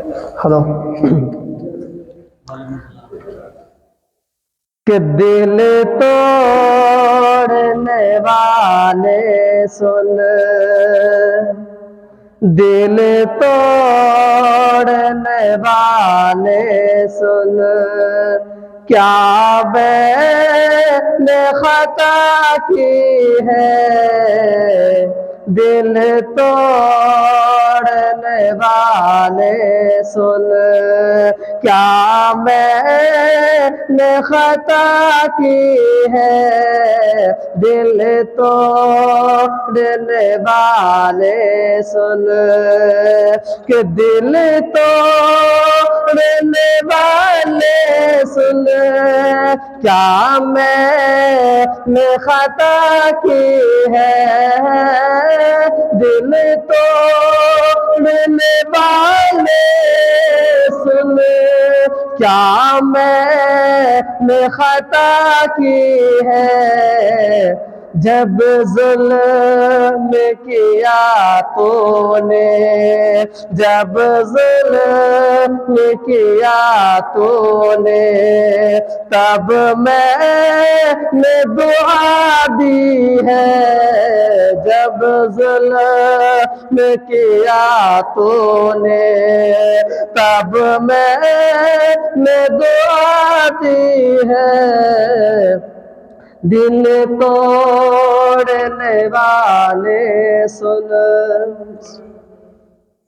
Hello کہ دل توڑنے والے سن، دل توڑنے والے سن، کیا میں نے خطا کی ہے؟ دل توڑنے والے سن، کیا میں نے خطا کی ہے؟ دل توڑنے والے سن، کہ دل توڑنے والے سن، کیا میں نے خطا کی ہے؟ دل توڑنے والے سن، کیا میں نے خطا کی ہے؟ جب ظلم کیا تو نے، جب ظلم کیا تو نے، تب میں نے دعا دی ہے۔ جب ظلم کیا تو نے، تب میں نے دعا دی ہے۔ دل توڑنے والے سن۔